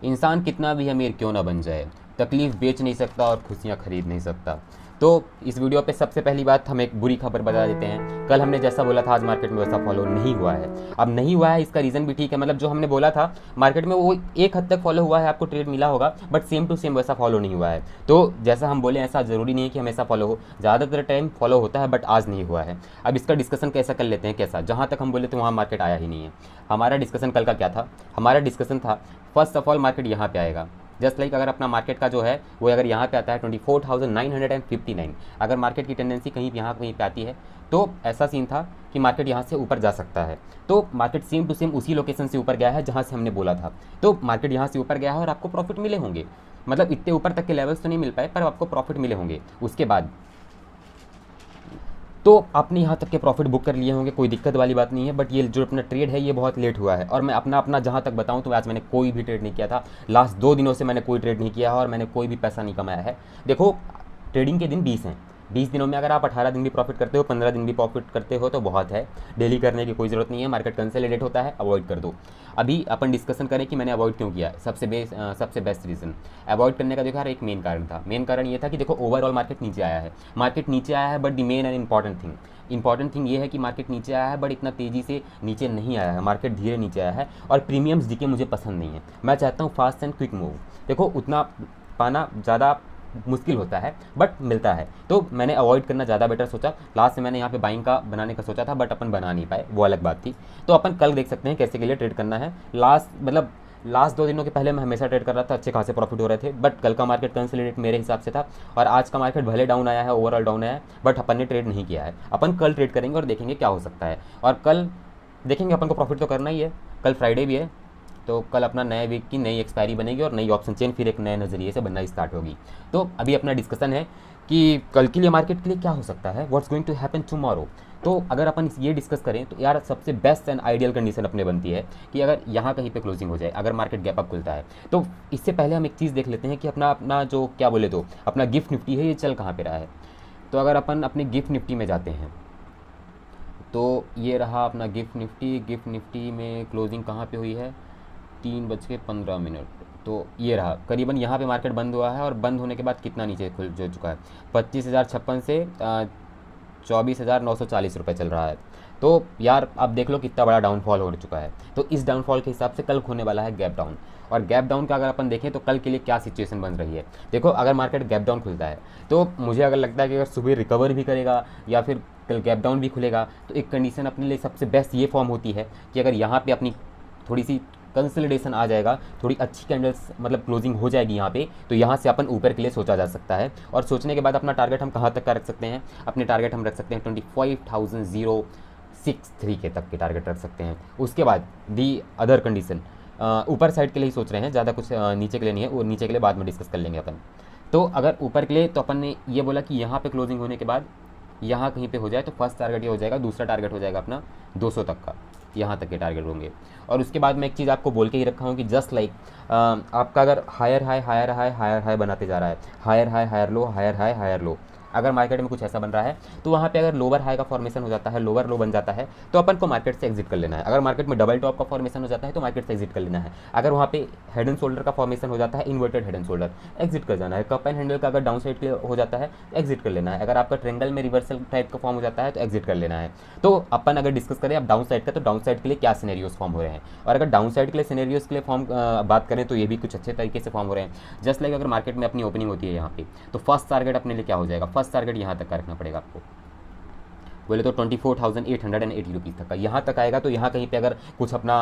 इंसान कितना भी अमीर क्यों ना बन जाए, तकलीफ़ बेच नहीं सकता और खुशियाँ खरीद नहीं सकता। तो इस वीडियो पे सबसे पहली बात हम एक बुरी खबर बता देते हैं। कल हमने जैसा बोला था आज मार्केट में वैसा फॉलो नहीं हुआ है। अब नहीं हुआ है इसका रीज़न भी ठीक है, मतलब जो हमने बोला था मार्केट में वो एक हद तक फॉलो हुआ है, आपको ट्रेड मिला होगा, बट सेम टू सेम वैसा फॉलो नहीं हुआ है। तो जैसा हम बोले ऐसा ज़रूरी नहीं है कि हमेशा फॉलो हो, ज़्यादातर टाइम फॉलो होता है बट आज नहीं हुआ है। अब इसका डिस्कशन कैसा कर लेते हैं, कैसा, जहाँ तक हम बोले तो वहाँ मार्केट आया ही नहीं है। हमारा डिस्कशन कल का क्या था, हमारा डिस्कशन था फर्स्ट ऑफ ऑल मार्केट यहाँ पे आएगा। जस्ट लाइक अगर अपना मार्केट का जो है वो अगर यहाँ पे आता है 24,959, अगर मार्केट की टेंडेंसी कहीं यहाँ कहीं पे आती है तो ऐसा सीन था कि मार्केट यहाँ से ऊपर जा सकता है। तो मार्केट सेम टू सेम उसी लोकेशन से ऊपर गया है जहाँ से हमने बोला था। तो मार्केट यहाँ से ऊपर गया है और आपको प्रॉफिट मिले होंगे, मतलब इतने ऊपर तक के लेवल्स तो नहीं मिल पाए पर आपको प्रॉफिट मिले होंगे। उसके बाद तो आपने यहाँ तक के प्रॉफिट बुक कर लिए होंगे, कोई दिक्कत वाली बात नहीं है। बट ये जो अपना ट्रेड है ये बहुत लेट हुआ है और मैं अपना अपना जहाँ तक बताऊँ तो आज मैंने कोई भी ट्रेड नहीं किया था। लास्ट 2 दिनों से मैंने कोई ट्रेड नहीं किया है और मैंने कोई भी पैसा नहीं कमाया है। देखो ट्रेडिंग के दिन 20 हैं, 20 दिनों में अगर आप 18 दिन भी प्रॉफिट करते हो, 15 दिन भी प्रॉफिट करते हो तो बहुत है। डेली करने की कोई ज़रूरत नहीं है, मार्केट कंसोलिडेट होता है, अवॉइड कर दो। अभी अपन डिस्कशन करें कि मैंने अवॉइड क्यों किया। सबसे बेस्ट रीज़न अवॉइड करने का देखो यार एक मेन कारण था। मेन कारण ये था कि देखो ओवरऑल मार्केट नीचे आया है, मार्केट नीचे आया है, but the main and important thing ये है कि मार्केट नीचे आया है बट इतना तेज़ी से नीचे नहीं आया है, मार्केट धीरे नीचे आया है। और प्रीमियम्स डीके मुझे पसंद नहीं है, मैं चाहता हूँ फास्ट एंड क्विक मूव। देखो उतना पाना ज़्यादा मुश्किल होता है बट मिलता है, तो मैंने अवॉइड करना ज़्यादा बेटर सोचा। लास्ट से मैंने यहाँ पे बाइंग का बनाने का सोचा था बट अपन बना नहीं पाए, वो अलग बात थी। तो अपन कल देख सकते हैं कैसे के लिए ट्रेड करना है। लास्ट 2 दिनों के पहले मैं हमेशा ट्रेड कर रहा था, अच्छे खासे प्रॉफिट हो रहे थे, बट कल का मार्केट कंसोलिडेट मेरे हिसाब से था। और आज का मार्केट भले डाउन आया है, ओवरऑल डाउन आया है, बट अपन ने ट्रेड नहीं किया है। अपन कल ट्रेड करेंगे और देखेंगे क्या हो सकता है। और कल देखेंगे, अपन को प्रॉफिट तो करना ही है, कल फ्राइडे भी है, तो कल अपना नए वीक की नई एक्सपायरी बनेगी और नई ऑप्शन चेन फिर एक नए नज़रिए से बनना स्टार्ट होगी। तो अभी अपना डिस्कशन है कि कल के लिए मार्केट के लिए क्या हो सकता है, what's going to happen tomorrow. तो अगर अपन ये डिस्कस करें तो यार सबसे बेस्ट एंड आइडियल कंडीशन अपने बनती है कि अगर यहाँ कहीं पे क्लोजिंग हो जाए, अगर मार्केट गैप अप खुलता है। तो इससे पहले हम एक चीज़ देख लेते हैं कि अपना अपना जो क्या बोले तो अपना गिफ्ट निफ्टी है ये चल कहाँ पर रहा है। तो अगर अपन अपने गिफ्ट निफ्टी में जाते हैं तो ये रहा अपना गिफ्ट निफ्टी में क्लोजिंग कहाँ पे हुई है, 3:15। तो ये रहा करीबन यहाँ पे मार्केट बंद हुआ है और बंद होने के बाद कितना नीचे खुल जो चुका है, 25,056 से 24,940 रुपये चल रहा है। तो यार आप देख लो कितना बड़ा डाउनफॉल हो चुका है। तो इस डाउनफॉल के हिसाब से कल होने वाला है गैप डाउन। और गैप डाउन का अगर अपन देखें तो कल के लिए क्या सिचुएशन बन रही है। देखो अगर मार्केट गैप डाउन खुलता है तो मुझे अगर लगता है कि अगर सुबह रिकवर भी करेगा या फिर कल गैप डाउन भी खुलेगा तो एक कंडीशन अपने लिए सबसे बेस्ट ये फॉर्म होती है कि अगर यहाँ पे अपनी थोड़ी सी कंसोलिडेशन आ जाएगा, थोड़ी अच्छी कैंडल्स मतलब क्लोजिंग हो जाएगी यहाँ पे, तो यहाँ से अपन ऊपर के लिए सोचा जा सकता है। और सोचने के बाद अपना टारगेट हम कहाँ तक का रख सकते हैं, अपने टारगेट हम रख सकते हैं 25,063 के तक के टारगेट रख सकते हैं। उसके बाद दी अदर कंडीशन ऊपर साइड के लिए ही सोच रहे हैं, ज़्यादा कुछ नीचे के लिए नहीं है, वो नीचे के लिए बाद में डिस्कस कर लेंगे अपन। तो अगर ऊपर के लिए तो अपन ने ये बोला कि यहाँ पे क्लोजिंग होने के बाद यहाँ कहीं पे हो जाए तो फर्स्ट टारगेट ये हो जाएगा, दूसरा टारगेट हो जाएगा अपना 200 तक का, यहाँ तक के टारगेट होंगे। और उसके बाद मैं एक चीज़ आपको बोल के ही रखा हूँ कि जस्ट लाइक आपका अगर हायर हाई बनाते जा रहा है, हायर लो, अगर मार्केट में कुछ ऐसा बन रहा है तो वहाँ पे अगर लोअर हाई का फॉर्मेशन हो जाता है, लोअर लो बन जाता है तो अपन को मार्केट से एग्जिट कर लेना है। अगर मार्केट में डबल टॉप का फॉर्मेशन हो जाता है तो मार्केट से एग्जिट कर लेना है। अगर वहाँ पे हेड एंड शोल्डर का फॉर्मेशन हो जाता है, inverted head and shoulder, exit कर जाना है। कप एंड हैंडल का अगर डाउन साइड के हो जाता है एग्जिट कर लेना है। अगर आपका ट्रेंगल में रिवर्सल टाइप का फॉर्म हो जाता है तो एग्जिट कर लेना है। तो अपन अगर डिस्कस करें अब डाउन साइड का, तो डाउन साइड के लिए क्या सिनेरियोस फॉर्म हो रहे हैं, और अगर डाउन साइड के लिए सिनेरियोस के लिए फॉर्म बात करें तो ये भी कुछ अच्छे तरीके से फॉर्म हो रहे हैं। जस्ट लाइक अगर मार्केट में अपनी ओपनिंग होती है यहाँ पे तो फर्स्ट टारगेट अपने लिए क्या हो जाएगा, फर्स्ट टारगेट यहाँ तक का रखना पड़ेगा आपको, बोले तो 24,880 रुपीज़ तक का यहाँ तक आएगा। तो यहाँ कहीं पे अगर कुछ अपना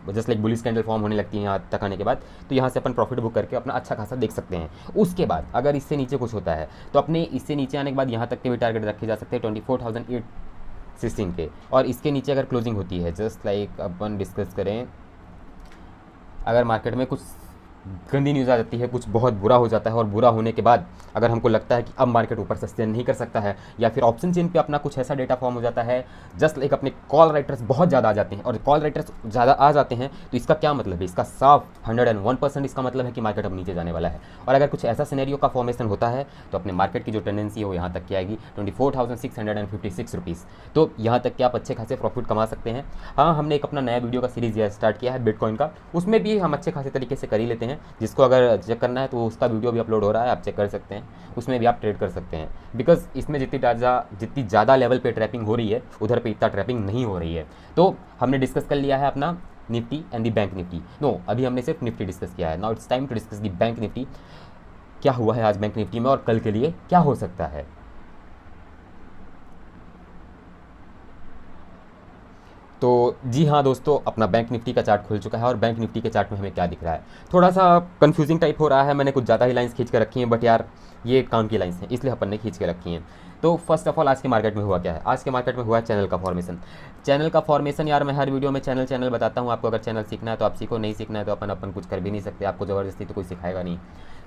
just like bullish candle form होने लगती है यहाँ तक आने के बाद, तो यहाँ से अपन प्रॉफिट बुक करके अपना अच्छा खासा देख सकते हैं। उसके बाद अगर इससे नीचे कुछ होता है तो अपने इससे नीचे आने के बाद यहाँ तक के भी टारगेट रखे जा सकते हैं 24,816 के। और इसके नीचे अगर क्लोजिंग होती है, जस्ट लाइक अपन डिस्कस करें, अगर मार्केट में कुछ गंदी न्यूज़ आ जाती है, कुछ बहुत बुरा हो जाता है और बुरा होने के बाद अगर हमको लगता है कि अब मार्केट ऊपर सस्टेन नहीं कर सकता है, या फिर ऑप्शन चेन पे अपना कुछ ऐसा डेटा फॉर्म हो जाता है, जस्ट लाइक अपने कॉल राइटर्स बहुत ज़्यादा आ जाते हैं, और कॉल राइटर्स ज़्यादा आ जाते हैं तो इसका क्या मतलब है, इसका साफ 101% इसका मतलब है कि मार्केट अब नीचे जाने वाला है। और अगर कुछ ऐसा सिनेरियो का फॉर्मेशन होता है तो अपने मार्केट की जो टेंडेंसी है वो यहाँ तक की आएगी 24,656 रुपीज़। तो यहाँ तक कि आप अच्छे खासे प्रॉफिट कमा सकते हैं। हाँ, हमने एक अपना नया वीडियो का सीरीज़ स्टार्ट किया है बिटकॉइन का, उसमें भी हम अच्छे खासे तरीके से कर ही लेते हैं। हैं, जिसको अगर चेक करना है तो उसका वीडियो भी अपलोड हो रहा है, आप चेक कर सकते हैं, उसमें भी आप ट्रेड कर सकते हैं। बिकॉज इसमें जितनी ज़्यादा लेवल पे ट्रैपिंग हो रही है उधर पे इतना ट्रैपिंग नहीं हो रही है। तो हमने डिस्कस कर लिया है अपना Nifty and the bank Nifty. No, अभी हमने सिर्फ निफ्टी डिस्कस किया है। Now it's time to discuss the bank Nifty. क्या हुआ है आज बैंक निफ्टी में और कल के लिए क्या हो सकता है। तो जी हाँ दोस्तों, अपना बैंक निफ्टी का चार्ट खुल चुका है और बैंक निफ्टी के चार्ट में हमें क्या दिख रहा है, थोड़ा सा कंफ्यूजिंग टाइप हो रहा है। मैंने कुछ ज़्यादा ही लाइंस खींच के रखी हैं, बट यार ये काम की लाइंस हैं इसलिए अपन ने खींच के रखी हैं। तो फर्स्ट ऑफ ऑल आज के मार्केट में हुआ क्या है, आज के मार्केट में हुआ है चैनल का फॉर्मेशन। चैनल का फॉर्मेशन यार मैं हर वीडियो में चैनल बताता हूँ आपको। अगर चैनल सीखना है तो आप सीखो, नहीं सीखना है तो अपन कुछ कर भी नहीं सकते, आपको ज़बरदस्ती तो कोई सिखाएगा नहीं।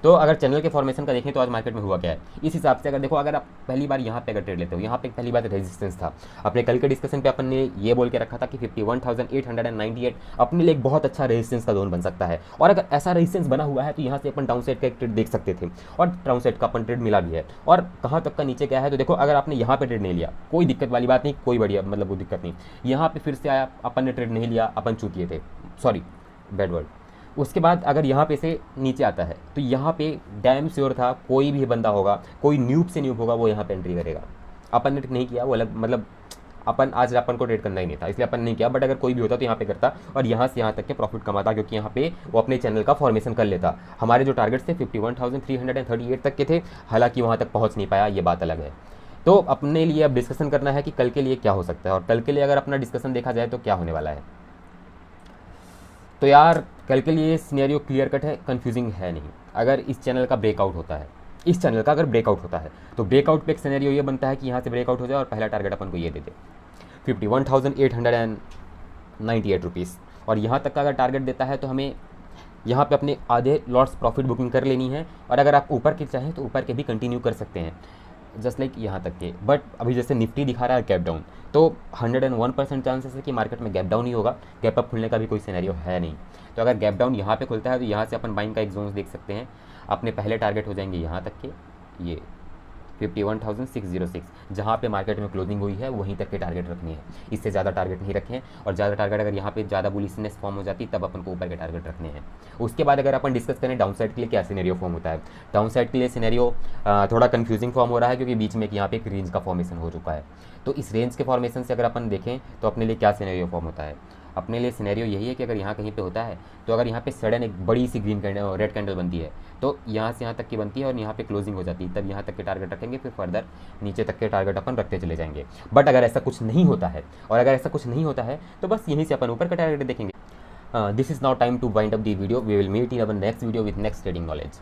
तो अगर चैनल के फॉर्मेशन का देखें तो आज मार्केट में हुआ क्या है, इस हिसाब से अगर देखो, अगर आप पहली बार यहाँ पे अगर ट्रेड लेते हो, यहाँ पे पहली बार रेजिस्टेंस था। अपने कल के डिस्कशन पे अपन ने ये बोल के रखा था कि 51,898 अपने लिए एक बहुत अच्छा रेजिस्टेंस का जोन बन सकता है। और अगर ऐसा रेजिस्टेंस बना हुआ है तो यहाँ से अपन डाउन साइड का एक ट्रेड देख सकते थे और डाउन साइड का अपन ट्रेड मिला भी है। और कहाँ तक का नीचे गया है तो देखो, अगर आपने यहाँ पे ट्रेड नहीं लिया कोई दिक्कत वाली बात नहीं, कोई बढ़िया मतलब वो दिक्कत नहीं। यहाँ पे फिर से आया, अपन ने ट्रेड नहीं लिया, अपन चूतिए थे, सॉरी बैड वर्ड। उसके बाद अगर यहाँ पे से नीचे आता है तो यहाँ पे डैम श्योर था कोई भी बंदा होगा, कोई न्यूब से न्यूब होगा, वो यहाँ पे एंट्री करेगा। अपन ने नहीं किया, वो अलग मतलब अपन को ट्रेड करना ही नहीं था इसलिए अपन नहीं किया। बट अगर कोई भी होता तो यहाँ पे करता और यहाँ से यहाँ तक के प्रॉफिट कमाता, क्योंकि यहाँ पे वो अपने चैनल का फॉर्मेशन कर लेता। हमारे जो टारगेट थे 51,338 तक के थे, हालांकि वहाँ तक पहुँच नहीं पाया, ये बात अलग है। तो अपने लिए अब डिस्कशन करना है कि कल के लिए क्या हो सकता है। और कल के लिए अगर अपना डिस्कशन देखा जाए तो क्या होने वाला है, तो यार कल के लिए सिनेरियो क्लियर कट है, कंफ्यूजिंग है नहीं। अगर इस चैनल का ब्रेकआउट होता है, इस चैनल का अगर ब्रेकआउट होता है तो ब्रेकआउट पे एक सिनेरियो ये बनता है कि यहाँ से ब्रेकआउट हो जाए और पहला टारगेट अपन को ये दे दे 51,898 रुपीज़। और यहाँ तक का अगर टारगेट देता है तो हमें यहाँ पे अपने आधे लॉट्स प्रॉफिट बुकिंग कर लेनी है। और अगर आप ऊपर के चाहें तो ऊपर के भी कंटिन्यू कर सकते हैं, जस्ट लाइक यहाँ तक के। बट अभी जैसे निफ्टी दिखा रहा है गैप डाउन, तो 101% चांसेस है कि मार्केट में गैप डाउन ही होगा, गैप अप खुलने का भी कोई सिनेरियो है नहीं। तो अगर गैप डाउन यहाँ पे खुलता है तो यहाँ से अपन बाइंग का एक जोन देख सकते हैं। अपने पहले टारगेट हो जाएंगे यहाँ तक के, ये 51,606, जहाँ पे मार्केट में क्लोजिंग हुई है वहीं तक के टारगेट रखने हैं, इससे ज़्यादा टारगेट नहीं रखें। और ज़्यादा टारगेट अगर यहाँ पे ज़्यादा बुलिशनेस फॉर्म हो जाती तब अपन को ऊपर के टारगेट रखने हैं। उसके बाद अगर अपन डिस्कस करें डाउन साइड के लिए क्या सिनेरियो फॉर्म होता है, डाउन साइड के लिए सिनेरियो थोड़ा कन्फ्यूजिंग फॉर्म हो रहा है, क्योंकि बीच में यहाँ पे एक रेंज का फॉर्मेशन हो चुका है। तो इस रेंज के फॉर्मेशन से अगर अपन देखें तो अपने लिए क्या सिनेरियो फॉर्म होता है, अपने लिए सिनेरियो यही है कि अगर यहाँ कहीं पे होता है तो अगर यहाँ पे सडन एक बड़ी सी ग्रीन कैंडल रेड कैंडल बनती है तो यहाँ से यहाँ तक की बनती है और यहाँ पे क्लोजिंग हो जाती है, तब यहाँ तक के टारगेट रखेंगे, फिर फर्दर नीचे तक के टारगेट अपन रखते चले जाएंगे। बट अगर ऐसा कुछ नहीं होता है, और अगर ऐसा कुछ नहीं होता है तो बस यहीं से अपन ऊपर का टारगेट देखेंगे। This is now time to wind up the video. We will meet in our next video with next trading knowledge.